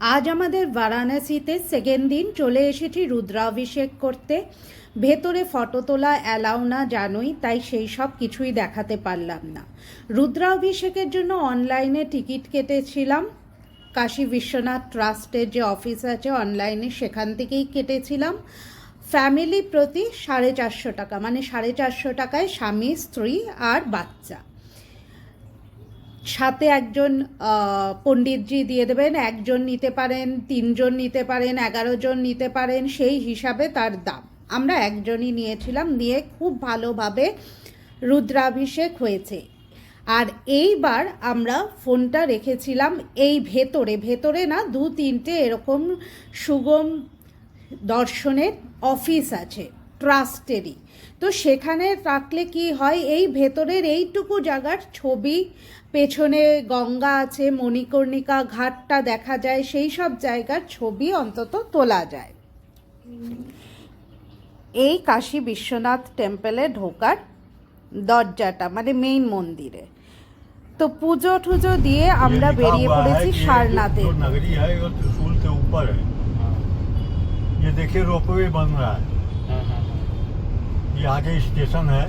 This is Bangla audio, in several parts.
আজ আমাদের বারাণসীতে সেকেন্ড দিন চলে এসেছি রুদ্রাভিষেক করতে। ভেতরে ফটো তোলা অ্যালাউ না জানোই, তাই সেই সব কিছুই দেখাতে পারলাম না। রুদ্রাভিষেকের জন্য অনলাইনে টিকিট কেটেছিলাম, কাশী বিশ্বনাথ ট্রাস্টের যে অফিস আছে অনলাইনে সেখান থেকেই কেটেছিলাম। ফ্যামিলি প্রতি 450 টাকা, মানে 450 টাকায় স্বামী স্ত্রী আর বাচ্চা। সাথে একজন পণ্ডিতজি দিয়ে দেবেন, একজন নিতে পারেন, 3 জন নিতে পারেন, 11 জন নিতে পারেন, সেই হিসাবে তার দাম। আমরা একজনই নিয়েছিলাম, নিয়ে খুব ভালোভাবে রুদ্রাভিষেক হয়েছে। আর এইবার আমরা ফোনটা রেখেছিলাম এই ভেতরে না 2-3টে এরকম সুগম দর্শনের অফিস আছে ট্রাস্টেরই। তো সেখানে রাখলে কি হয়, এই ভেতরের এইটুকু জায়গার ছবি, পেছনে গঙ্গা আছে, মণিকর্ণিকা ঘাটটা দেখা যায়, সেই সব জায়গার ছবি অন্তত তোলা যায়। এই কাশী বিশ্বনাথ টেম্পলে ঢোকার দরজাটা, মানে মেইন মন্দিরে। তো পুজো টুজো দিয়ে আমরা বেরিয়ে পড়েছি সারনাথে। नगरी है वो त्रिशूल के ऊपर है। ये देखिए रोपवे बन रहा है। ये आगे स्टेशन है,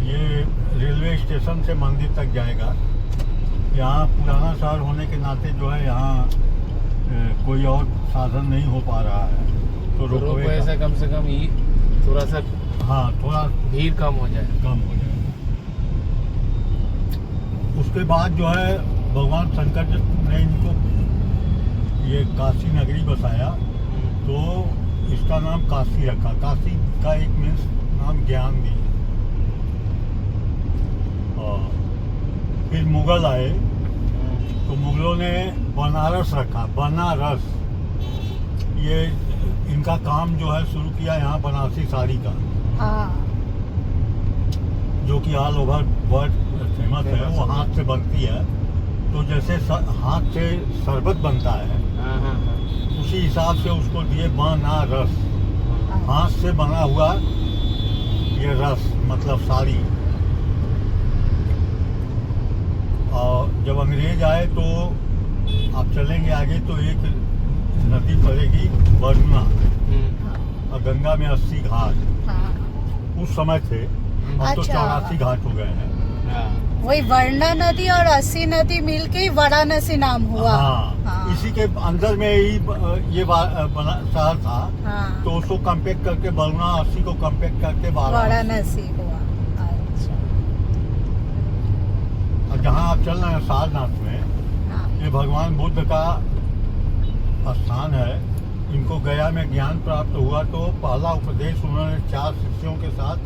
ये रेलवे स्टेशन से मंदिर तक जाएगा। यहाँ पुराना शहर होने के नाते जो है यहाँ कोई और साधन नहीं हो पा रहा है, तो रोपवे से कम थोड़ा सा, हाँ, थोड़ा भीड़ कम हो जाए। उसके बाद जो है भगवान शंकर ने इनको ये काशी नगरी बसाया, तो इसका नाम काशी रखा। काशी का एक मीन्स नाम ज्ञान भी है। और फिर मुगल आए तो मुगलों ने बनारस रखा, बनारस। ये इनका काम जो है शुरू किया यहाँ बनारसी साड़ी का, जो कि ऑल ओवर वर्ल्ड फेमस है। वो हाथ से बनती है, तो जैसे हाथ से शरबत बनता है उसी हिसाब से उसको दिए बनारस, हाथ से बना हुआ ये रस, मतलब साड़ी। और जब अंग्रेज आए तो आप चलेंगे आगे तो एक नदी पड़ेगी वरुणा, और गंगा में 80 घाट उस समय थे। अब तो 84 घाट हो गए हैं। वही वर्णा नदी और 80 नदी मिलके ही वाराणसी नाम हुआ। हाँ। इसी के अंदर में ही ये शहर था। तो उसको कम्पेक्ट करके वरुणा, 80 को कम्पेक्ट करके वाराणसी हुआ। अच्छा। और जहाँ आप चल रहे हैं सारनाथ में, ये भगवान बुद्ध का स्थान है। इनको गया में ज्ञान प्राप्त हुआ, तो पहला उपदेश उन्होंने 4 शिष्यों के साथ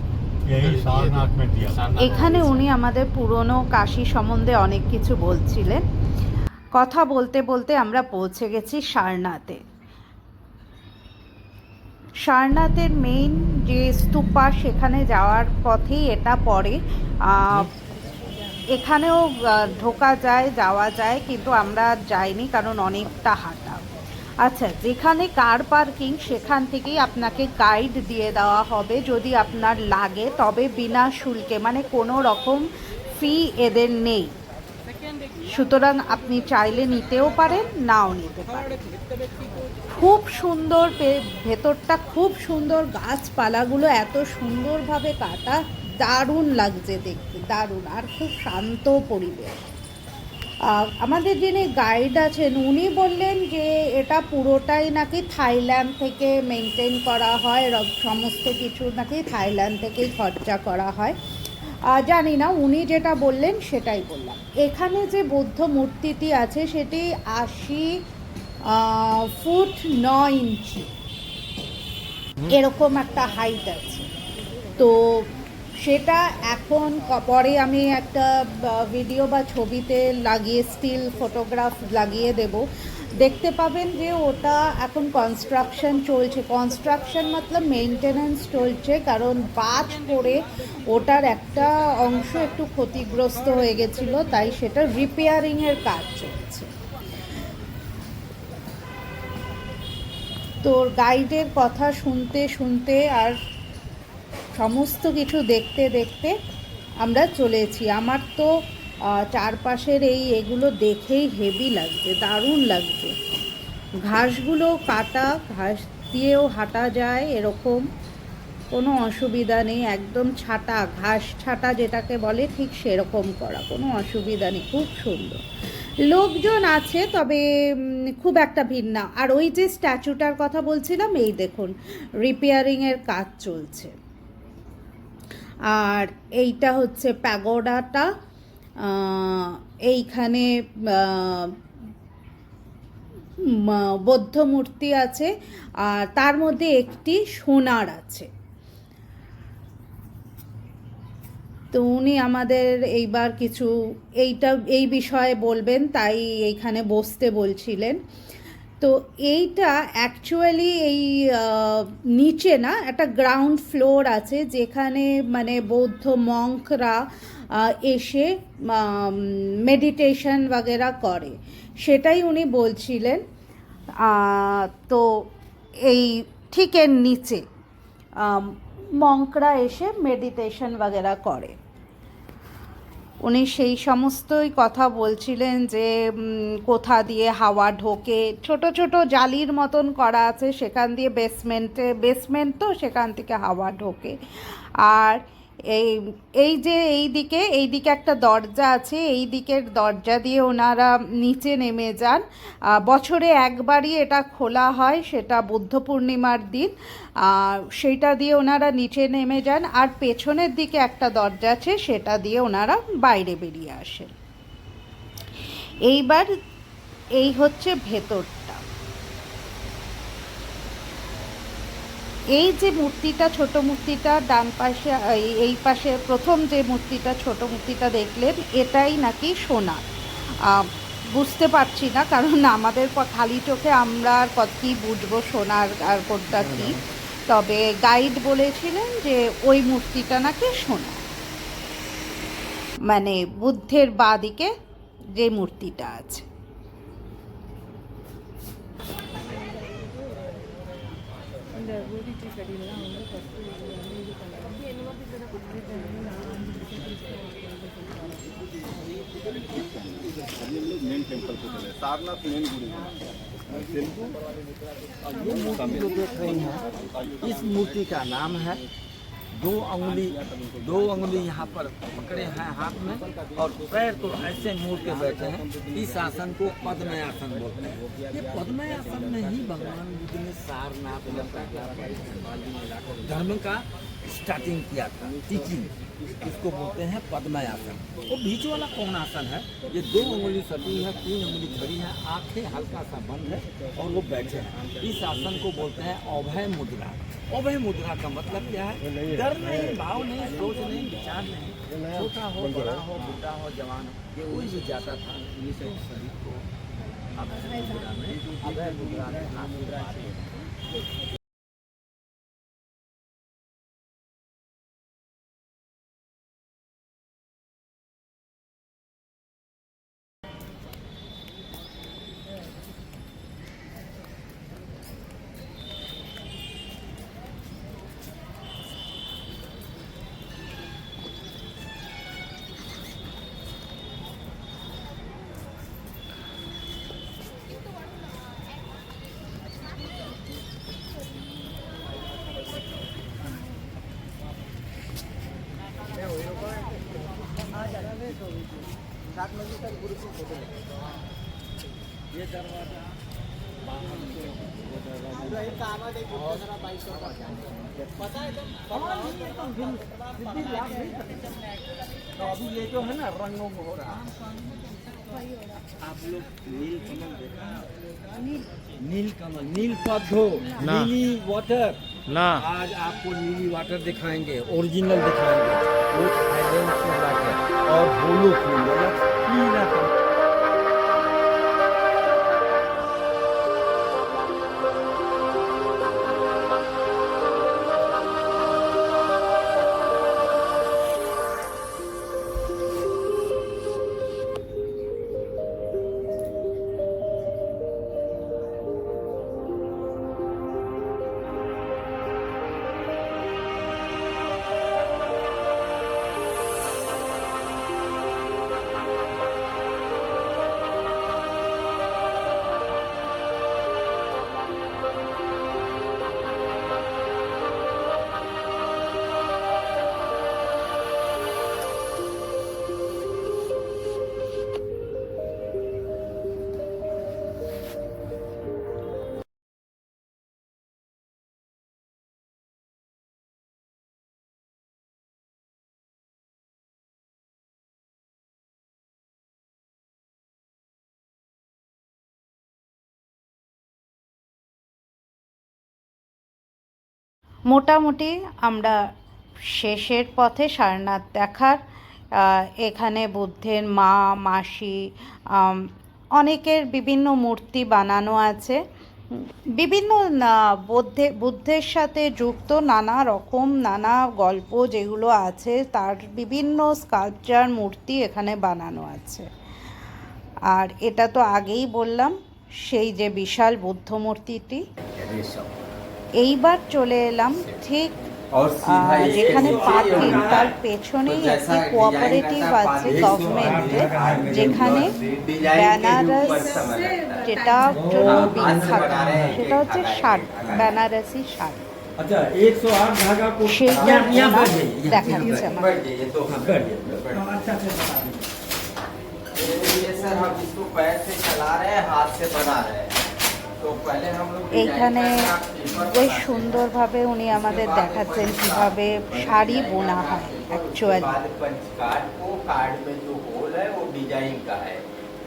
यही सारनाथ में दिया। এখানে উনি আমাদের পুরনো কাশী সম্বন্ধে অনেক কিছু বলছিলেন। কথা বলতে বলতে আমরা পৌঁছে গেছি সারনাথে। সারনাথের মেইন যে স্তূপা, সেখানে যাওয়ার পথেই এটা পড়ে। এখানেও ঢোকা যায়, যাওয়া যায়, কিন্তু আমরা যাইনি কারণ অনেকটা হাঁটা। আচ্ছা, যেখানে কার পার্কিং সেখান থেকেই আপনাকে গাইড দিয়ে দেওয়া হবে যদি আপনার লাগে, তবে বিনা শুল্কে, মানে কোনো রকম ফি এদের নেই। সুতরাং আপনি চাইলে নিতেও পারেন, নাও নিতে পারেন। খুব সুন্দর, ভেতরটা খুব সুন্দর, গাছপালাগুলো এত সুন্দরভাবে কাটা, দারুণ লাগছে দেখতে, দারুণ। আর খুব শান্ত পরিবেশ। আমাদের যিনি গাইড আছেন উনি বললেন যে এটা পুরোটাই নাকি থাইল্যান্ড থেকে মেনটেন করা হয়, সমস্ত কিছু নাকি থাইল্যান্ড থেকেই খরচা করা হয়। জানি না, উনি যেটা বললেন সেটাই বললাম। এখানে যে বৌদ্ধ মূর্তিটি আছে সেটি 80 ফুট 9 ইঞ্চি এরকম একটা হাইট আছে। তো সেটা এখন পরে আমি একটা ভিডিও বা ছবিতে লাগিয়ে, স্টিল ফটোগ্রাফ লাগিয়ে দেব, দেখতে পাবেন যে ওটা এখন কনস্ট্রাকশন চলছে। কনস্ট্রাকশন মতলব মেনটেনেন্স চলছে, কারণ বাজ পড়ে ওটার একটা অংশ একটু ক্ষতিগ্রস্ত হয়ে গেছিলো, তাই সেটা রিপেয়ারিংয়ের কাজ চলছে। তোর গাইডের কথা শুনতে শুনতে আর সমস্ত কিছু দেখতে দেখতে আমরা চলেছি। আমার তো চারপাশের এগুলো দেখেই হেভি লাগছে, দারুণ লাগছে। ঘাসগুলো কাটা, ঘাস দিয়েও হাঁটা যায়, এরকম কোনো অসুবিধা নেই, একদম ছাটা, ঘাস ছাটা যেটাকে বলে ঠিক সেরকম করা, কোনো অসুবিধা নেই, খুব সুন্দর। লোকজন আছে তবে খুব একটা ভিড় না। আর ওই যে স্ট্যাচুটার কথা বলছিলাম, এই দেখুন রিপেয়ারিংয়ের কাজ চলছে। আর এইটা হচ্ছে প্যাগোডাটা, এইখানে বৌদ্ধ মূর্তি আছে, আর তার মধ্যে একটি সোনার আছে। তো উনি আমাদের এইবার কিছু এই বিষয়ে বলবেন, তাই এইখানে বসতে বলছিলেন। তো এইটা অ্যাকচুয়ালি নিচে না, একটা গ্রাউন্ড ফ্লোর আছে যেখানে মানে বৌদ্ধ মঙ্করা এসে মেডিটেশন বাগেরা করে, সেটাই উনি বলছিলেন। তো এই ঠিক এর নিচে মঙ্করা এসে মেডিটেশন বাগেরা করে। উনি সেই সমস্তই কথা বলছিলেন যে কোথা দিয়ে হাওয়া ঢোকে, ছোট ছোট জালির মতন করা আছে, সেখান দিয়ে বেসমেন্ট তো সেখান থেকে হাওয়া ঢোকে। আর এই যে এইদিকে একটা দরজা আছে, এই দিকের দরজা দিয়ে ওনারা নিচে নেমে যান। বছরে একবারই এটা খোলা হয়, সেটা বুদ্ধ পূর্ণিমার দিন, সেইটা দিয়ে ওনারা নিচে নেমে যান। আর পেছনের দিকে একটা দরজা আছে, সেটা দিয়ে ওনারা বাইরে বেরিয়ে আসেন। এইবার এই হচ্ছে ভেতরটা। এই যে মূর্তিটা, ছোট মূর্তিটা ডান পাশে, এই পাশে প্রথম যে মূর্তিটা, ছোট মূর্তিটা দেখলেন, এটাই নাকি সোনা। বুঝতে পারছি না, কারণ আমাদের খালি চোখে আমরা আর কী বুঝবো সোনার আর কোনটা কী। তবে গাইড বলেছিলেন যে ওই মূর্তিটা নাকি সোনা, মানে বুদ্ধের বাঁ দিকে যে মূর্তিটা আছে। मेन टेम्पल को चले, सारनाथ मेन गुरु ये मूर्ति जो देख रही हैं, इस मूर्ति का नाम है दो अंगुली यहाँ पर पकड़े हैं हाथ में, और पैर तो ऐसे मोड़ के बैठे हैं। इस आसन को पद्मासन बोलते हैं। ये पद्मासन में ही भगवान बुद्ध ने सारनाथ धर्म का स्टार्टिंग किया था, टीचिंग। इसको बोलते हैं पद्मासन। वो बीच वाला कौन आसन है? ये दो उंगली सटी है, 3 उंगली खड़ी है, आंखें हल्का सा बंद है और वो बैठे हैं। इस आसन को बोलते हैं अभय मुद्रा। अभय मुद्रा का मतलब क्या है? डर नहीं, भाव नहीं, सोच नहीं, विचार नहीं। छोटा हो, बड़ा हो, बुढ़ा हो, जवान हो, ये कोई भी जाता था इसे शरीर को अभय मुद्रा में हाथ मुद्रा चाहिए। ये दरवाजा तो अभी ये जो है ना रंगों में हो रहा है। आप लोग नीलकमल देखा? नीलकमल, नील पौधो, नीली वाटर ना। आज आपको नीली वाटर दिखाएंगे, ओरिजिनल दिखाएंगे। वो थाईलैंड से वाटर और होलो फूल पीला মোটামুটি আমরা শেষের পথে সারনাথ দেখার। এখানে বুদ্ধের মা, মাসি, অনেকের বিভিন্ন মূর্তি বানানো আছে। বিভিন্ন বুদ্ধের সাথে যুক্ত নানা রকম নানা গল্প যেগুলো আছে তার বিভিন্ন স্কাল্পচার মূর্তি এখানে বানানো আছে। আর এটা তো আগেই বললাম, সেই যে বিশাল বুদ্ধ মূর্তিটি। এইবার চলে এলাম ঠিক যেখানে পার্কিং তার পেছনেই একটি কোঅপারেটিভ আছে গভর্নমেন্টের, যেখানে বেনারস যেটা জন্য বিখ্যাত সেটা হচ্ছে শাড়ি, বেনারসি শাড়ি। अच्छा 108 धागा को সেইটা দেখাচ্ছে আমার। ये सर हम इसको पैर से चला रहे हैं, हाथ से बना रहे हैं। तो पहले हम लोग এইখানে বেশ সুন্দরভাবে উনি আমাদের দেখাচ্ছেন কিভাবে শাড়ি বোনা হয় অ্যাকচুয়ালি। पंच कार्ड को कार्ड में जो होल है वो डिजाइन का है।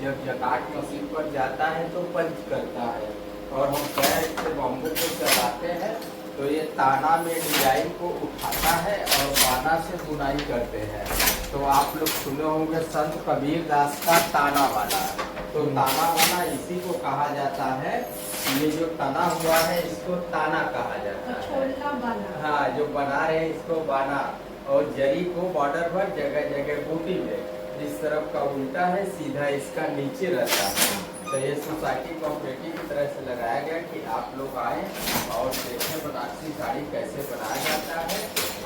जब जकार्ड मशीन पर जाता है तो पंच करता है और हम पैर से बम्बू को चलाते हैं तो ये ताना में डिजाइन को उठाता है और बाना से बुनाई करते हैं। तो आप लोग सुने होंगे संत कबीर दास का ताना वाला। तो ताना वाला इसी को कहा जाता है। ये जो तना हुआ है इसको ताना कहा जाता है। हाँ, जो बना रहे हैं इसको बाना। और जरी को बॉर्डर पर जगह जगह बूटी में जिस तरफ का उल्टा है सीधा इसका नीचे रहता है। तो ये सोसाइटी कॉपरेटिव की तरह से लगाया गया कि आप लोग आए और देखें बनारसी साड़ी कैसे बनाया जाता है।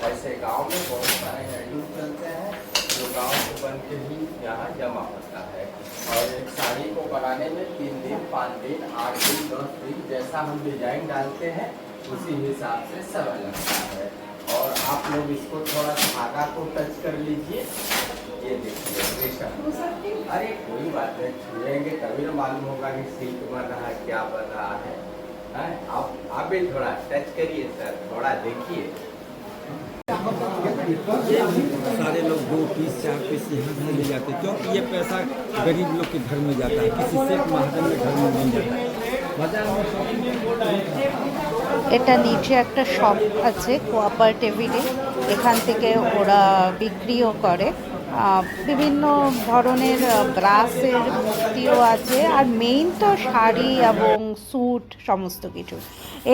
ऐसे गांव में बहुत सारे हैंडलूम चलते हैं जो गांव से बन के ही यहाँ जमा होता है। और एक साड़ी को बनाने में 3 दिन, 5 दिन, 8 दिन, 10 दिन जैसा हम डिजाइन डालते हैं उसी हिसाब से समय लगता है। और आप लोग इसको थोड़ा धागा को टच कर लीजिए। ये देखिए रेशम। अरे कोई बात नहीं, छुएंगे तभी ना मालूम होगा कि सिल्क बन रहा है, क्या बन रहा है। आप भी थोड़ा टच करिए सर, थोड़ा देखिए। सारे लोग 2 पीस 4 पीस यहाँ से ले जाते हैं क्योंकि ये पैसा गरीब लोग के घर में जाता है, किसी सेठ महाजन के घर में नहीं जाता है। बाजार में এটা নিচে একটা শপ আছে কোঅপারেটিভে, এখান থেকে ওরা বিক্রিও করে। বিভিন্ন ধরনের ব্রাসের মূর্তিও আছে, আর মেইন তো শাড়ি এবং স্যুট সমস্ত কিছু।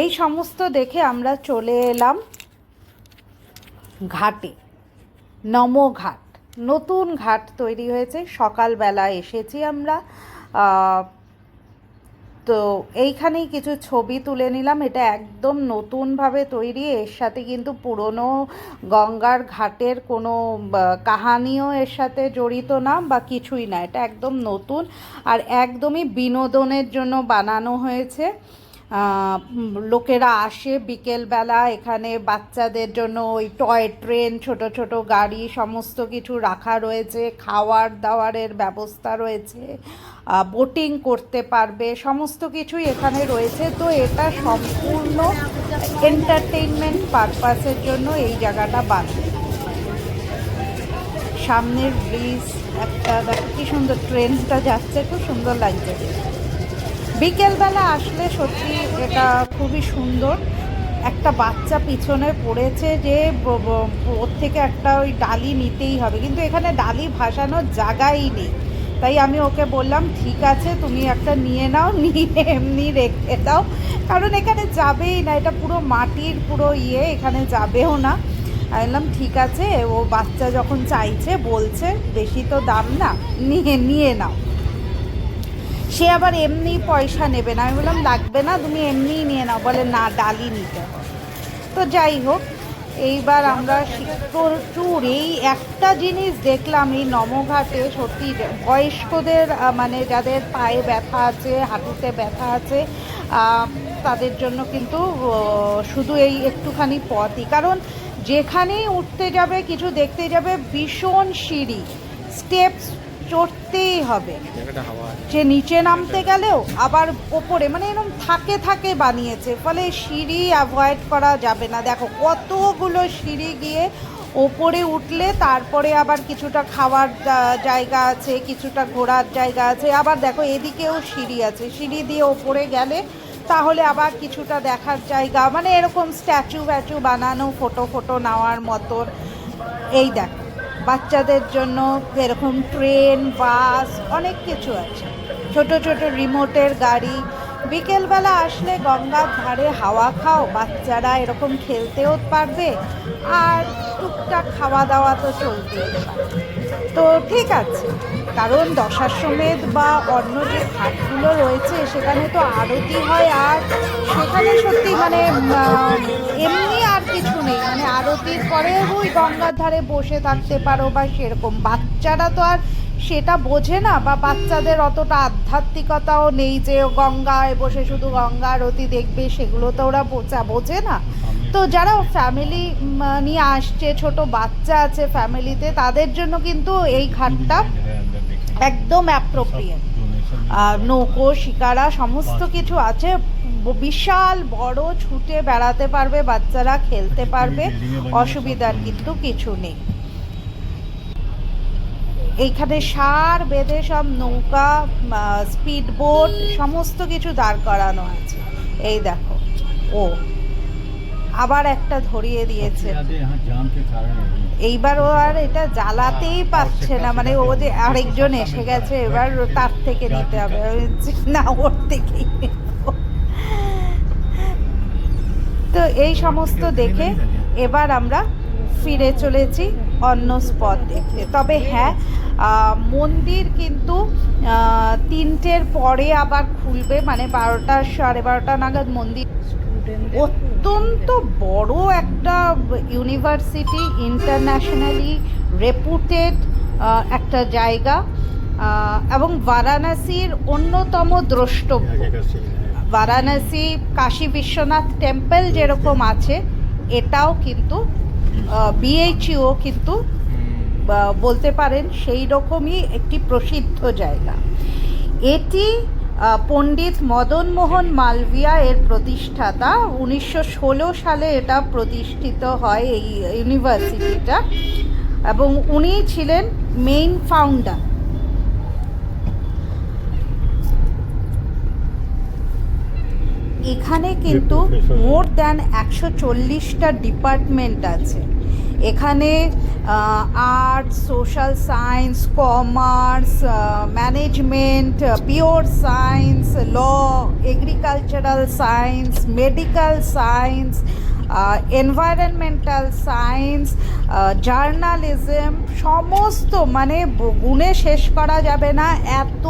এই সমস্ত দেখে আমরা চলে এলাম ঘাটে, নমো ঘাট। নতুন ঘাট তৈরি হয়েছে, সকালবেলা এসেছি আমরা। তো এইখানেই কিছু ছবি তুলে নিলাম। এটা একদম নতুনভাবে তৈরি, এর সাথে কিন্তু পুরনো গঙ্গার ঘাটের কোনো কাহানিও এর সাথে জড়িত না বা কিছুই না। এটা একদম নতুন আর একদমই বিনোদনের জন্য বানানো হয়েছে। লোকেরা আসে বিকেলবেলা, এখানে বাচ্চাদের জন্য ওই টয় ট্রেন, ছোট ছোট গাড়ি সমস্ত কিছু রাখা রয়েছে, খাওয়ার দাওয়ারের ব্যবস্থা রয়েছে, বোটিং করতে পারবে, সমস্ত কিছুই এখানে রয়েছে। তো এটা সম্পূর্ণ এন্টারটেইনমেন্ট পারপাসের জন্য এই জায়গাটা বানানো। সামনের ব্রিজ একটা দেখো কি সুন্দর, ট্রেনটা যাচ্ছে, খুব সুন্দর লাগছে। বিকেলবেলা আসলে সত্যি এটা খুবই সুন্দর। একটা বাচ্চা পিছনে পড়েছে যে ওর থেকে একটা ওই ডালি নিতেই হবে, কিন্তু এখানে ডালি ভাসানোর জায়গাই নেই। তাই আমি ওকে বললাম ঠিক আছে তুমি একটা নিয়ে নাও, নিয়ে এমনি রেখে দাও, কারণ এখানে যাবেই না, এটা পুরো মাটির পুরো এখানে যাবেও না। আমি বললাম ঠিক আছে, ও বাচ্চা যখন চাইছে বলছে, বেশি তো দাম না, নিয়ে নাও। সে আবার এমনি পয়সা নেবে না। আমি বললাম লাগবে না, তুমি এমনিই নিয়ে নাও। বলে না, ডালি নিতে হবে। তো যাই হোক, এইবার আমরা প্রচুর এই একটা জিনিস দেখলাম এই নমঘাটে, সত্যি বয়স্কদের মানে যাদের পায়ে ব্যথা আছে, হাঁটুতে ব্যথা আছে, তাদের জন্য কিন্তু শুধু এই একটুখানি পথই, কারণ যেখানেই উঠতে যাবে কিছু দেখতে যাবে ভীষণ সিঁড়ি, স্টেপস চড়তেই হবে। যে নিচে নামতে গেলেও আবার ওপরে, মানে এরকম থাকে বানিয়েছে, ফলে সিঁড়ি অ্যাভয়েড করা যাবে না। দেখো কতগুলো সিঁড়ি গিয়ে ওপরে উঠলে তারপরে আবার কিছুটা খাওয়ার জায়গা আছে, কিছুটা ঘোরার জায়গা আছে, আবার দেখো এদিকেও সিঁড়ি আছে, সিঁড়ি দিয়ে ওপরে গেলে তাহলে আবার কিছুটা দেখার জায়গা, মানে এরকম স্ট্যাচু ভ্যাচু বানানো, ফটো নেওয়ার মতন। এই দেখো বাচ্চাদের জন্য এরকম ট্রেন, বাস, অনেক কিছু আছে, ছোট ছোট রিমোটের গাড়ি। বিকেলবেলা আসলে গঙ্গার ধারে হাওয়া খাও, বাচ্চারা এরকম খেলতেও পারবে, আর টুকটাক খাওয়া দাওয়া তো চলতেই পারবে। তো ঠিক আছে, কারণ দশাশ্বমেধ বা অন্য যে ঘাটগুলো রয়েছে সেখানে তো আরতি হয়, আর সেখানে সত্যি মানে এমনি আর কিছু নেই, মানে আরতির পরে ওই গঙ্গার ধারে বসে থাকতে পারো বা সেরকম। বাচ্চারা তো আর সেটা বোঝে না, বা বাচ্চাদের অতটা আধ্যাত্মিকতাও নেই যে গঙ্গায় বসে শুধু গঙ্গা আরতি দেখবে, সেগুলো তো ওরা বোঝে না। তো যারা ফ্যামিলি নিয়ে আসছে, ছোট বাচ্চা আছে ফ্যামিলিতে, তাদের জন্য কিন্তু এই ঘাটটা একদম অ্যাপ্রোপ্রিয়েট। নৌকো, শিকারা সমস্ত কিছু আছে, বিশাল বড়, ছুটে বেড়াতে পারবে বাচ্চারা, খেলতে পারবে, অসুবিধার কিন্তু কিছু নেই। এইখানে সার বেঁধে সব নৌকা, স্পিড বোট সমস্ত কিছু দাঁড় করানো আছে। এই দেখো, ও আবার একটা ধরিয়ে দিয়েছে। এইবার ও আর এটা জ্বালাতেই পারছে না, মানে ও যে আরেকজন এসে গেছে, এবার তার থেকে নিতে হবে না, ওর থেকেই নেব। তো এই সমস্ত দেখে এবার আমরা ফিরে চলেছি অন্য স্পট দেখতে। তবে হ্যাঁ, মন্দির কিন্তু 3টের পরে আবার খুলবে, মানে 12টা 12:30 নাগাদ মন্দির। অত্যন্ত বড় একটা ইউনিভার্সিটি, ইন্টারন্যাশনালি রেপুটেড একটা জায়গা, এবং বারাণসীর অন্যতম দ্রষ্টব্য। বারাণসী কাশী বিশ্বনাথ টেম্পল যেরকম আছে, এটাও কিন্তু বিএইচইউ কিন্তু বলতে পারেন সেই রকমই একটি প্রসিদ্ধ জায়গা। এটি পণ্ডিত মদন মোহন মালভিয়া এর প্রতিষ্ঠাতা। 1916 সালে এটা প্রতিষ্ঠিত হয় এই ইউনিভার্সিটিটা, এবং উনি ছিলেন মেইন ফাউন্ডার। এখানে কিন্তু মোর দ্যান 140টা ডিপার্টমেন্ট আছে। এখানে arts, social science, commerce, management, pure science, law, agricultural science, medical science, environmental science, journalism, সমস্ত, মানে গুণে শেষ করা যাবে না, এত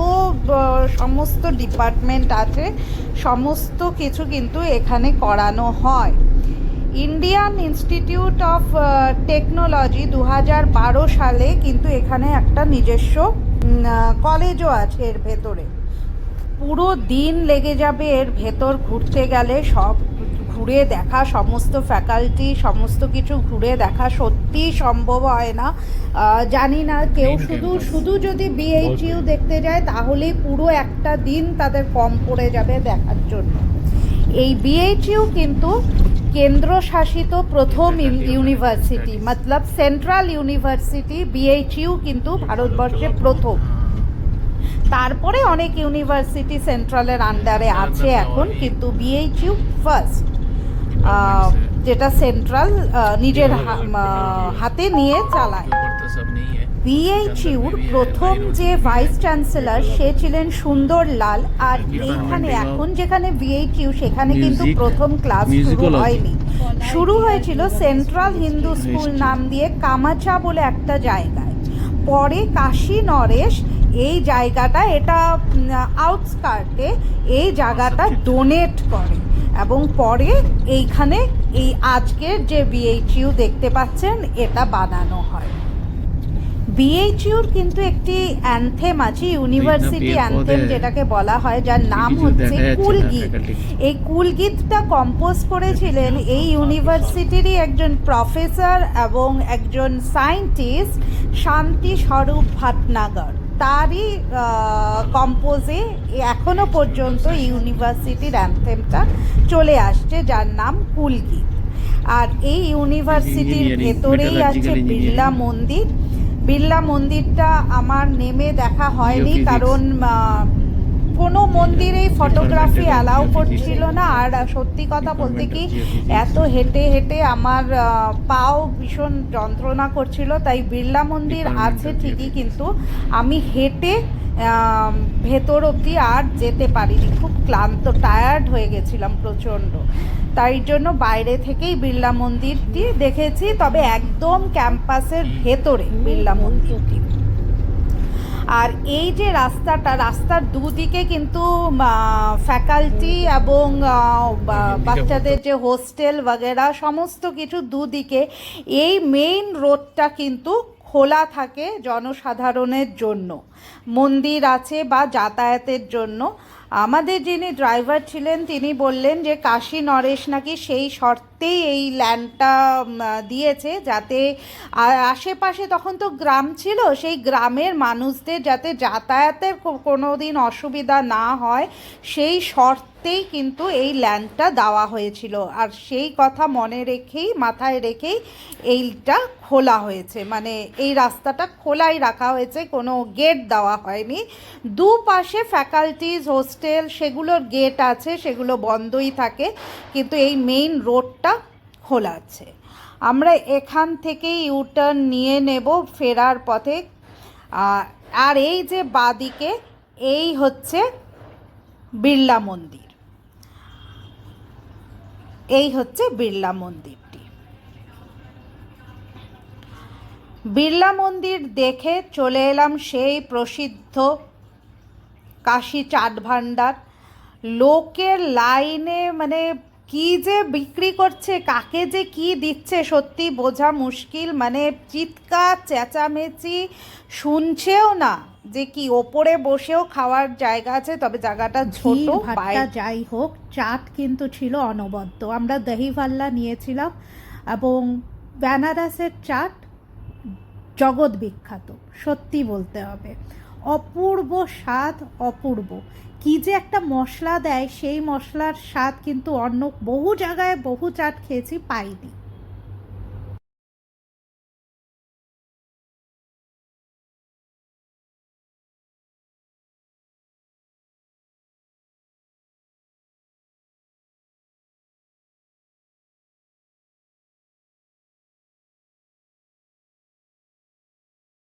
সমস্ত ডিপার্টমেন্ট আছে, সমস্ত কিছু কিন্তু এখানে করানো হয়। ইন্ডিয়ান ইনস্টিটিউট অফ টেকনোলজি 2012 সালে কিন্তু এখানে একটা নিজস্ব কলেজও আছে এর ভেতরে। পুরো দিন লেগে যাবে এর ভেতর ঘুরতে গেলে, সব ঘুরে দেখা, সমস্ত ফ্যাকাল্টি, সমস্ত কিছু ঘুরে দেখা সত্যিই সম্ভব হয় না। জানি না, কেউ শুধু যদি বিএইচইউ দেখতে যায় তাহলেই পুরো একটা দিন তাদের কম পড়ে যাবে দেখার জন্য। এই বিএইচইউ কিন্তু কেন্দ্রশাসিত প্রথম ইউনিভার্সিটি, মতলব সেন্ট্রাল ইউনিভার্সিটি বিএইচইউ কিন্তু ভারতবর্ষে প্রথম। তারপরে অনেক ইউনিভার্সিটি সেন্ট্রালের আন্ডারে আছে এখন, কিন্তু বিএইচইউ ফার্স্ট, যেটা সেন্ট্রাল নিজের হাতে নিয়ে চালায়। বিএইচইউর প্রথম যে ভাইস চ্যান্সেলর সে ছিলেন সুন্দর লাল। আর এইখানে এখন যেখানে বিএইচইউ, সেখানে কিন্তু প্রথম ক্লাস শুরু হয়নি, শুরু হয়েছিল সেন্ট্রাল হিন্দু স্কুল নাম দিয়ে কামাচা বলে একটা জায়গায়। পরে কাশী নরেশ এই জায়গাটা, এটা আউটস্কার্টে, এই জায়গাটা ডোনেট করে, এবং পরে এইখানে এই আজকের যে বিএইচইউ দেখতে পাচ্ছেন এটা বানানো হয়। বিএইচইউর কিন্তু একটি অ্যানথেম আছে, ইউনিভার্সিটি অ্যানথেম যেটাকে বলা হয়, যার নাম হচ্ছে কুলগীত। এই কুলগীতটা কম্পোজ করেছিলেন এই ইউনিভার্সিটিরই একজন প্রফেসর এবং একজন সায়েন্টিস্ট, শান্তি স্বরূপ ভাটনাগর। তারই কম্পোজে এখনো পর্যন্ত ইউনিভার্সিটির অ্যানথেমটা চলে আসছে, যার নাম কুলগীত। আর এই ইউনিভার্সিটির ভেতরেই আছে বিড়লা মন্দির। বিড়লা মন্দিরটা আমার নেমে দেখা হয়নি, কারণ কোনো মন্দিরেই ফটোগ্রাফি অ্যালাউ করছিল না। আর সত্যি কথা বলতে কি এত হেঁটে হেঁটে আমার পাও ভীষণ যন্ত্রণা করছিল, তাই বিড়লা মন্দির আছে ঠিকই, কিন্তু আমি হেঁটে ভেতর অবধি আর যেতে পারিনি, খুব ক্লান্ত, টায়ার্ড হয়ে গেছিলাম প্রচণ্ড। তাই জন্য বাইরে থেকেই বিড়লা মন্দিরটি দেখেছি, তবে একদম ক্যাম্পাসের ভেতরে বিড়লা মন্দিরটি। আর এই যে রাস্তার দুদিকে কিন্তু ফ্যাকাল্টি এবং বাচ্চাদের যে হোস্টেল বগেরা সমস্ত কিছু দুদিকে, এই মেইন রোডটা কিন্তু খোলা থাকে জনসাধারণের জন্য, মন্দির আছে বা যাতায়াতের জন্য। আমাদের যিনি ড্রাইভার ছিলেন তিনি বললেন যে কাশী নরেশ নাকি সেই শর্তেই এই ল্যান্ডটা দিয়েছে, যাতে আশেপাশে তখন তো গ্রাম ছিল, সেই গ্রামের মানুষদের যাতে যাতায়াতের কোনো দিন অসুবিধা না হয় সেই শর্তেই কিন্তু এই ল্যান্ডটা দেওয়া হয়েছিল। আর সেই কথা মনে রেখেই, মাথায় রেখেই এইটা খোলা হয়েছে, মানে এই রাস্তাটা খোলাই রাখা হয়েছে, কোনো গেট দেওয়া হয়নি। দুপাশে ফ্যাকাল্টিজ, হোস্টেল সেগুলোর গেট আছে, সেগুলো বন্ধই থাকে, কিন্তু এই মেইন রোডটা খোলা আছে। আমরা এখান থেকেই ইউটার্ন নিয়ে নেব ফেরার পথে। আর এই যে বাঁদিকে এই হচ্ছে বিড়লা মন্দির, এই হচ্ছে বিড়লা মন্দিরটি। বিড়লা মন্দির দেখে চলে এলাম সেই প্রসিদ্ধ কাশী চাট ভাণ্ডার। লোকের লাইনে মানে কি যে বিক্রি করছে, কাকে যে কি দিচ্ছে সত্যি বোঝা মুশকিল, মানে চিৎকার চেঁচামেচি, শুনছেও না যে কি ওপরে বসেও খাওয়ার জায়গা আছে, তবে জায়গাটা ছোট। যাই হোক, চাট কিন্তু ছিল অনবদ্য। আমরা দহি ভাল্লা নিয়েছিলাম এবং বেনারসের চাট জগৎ বিখ্যাত, সত্যি বলতে হবে, অপূর্ব স্বাদ, অপূর্ব। কি যে একটা মশলা দেয়, সেই মশলার স্বাদ কিন্তু অন্য বহু জায়গায় বহু চাট খেয়েছি পাইনি।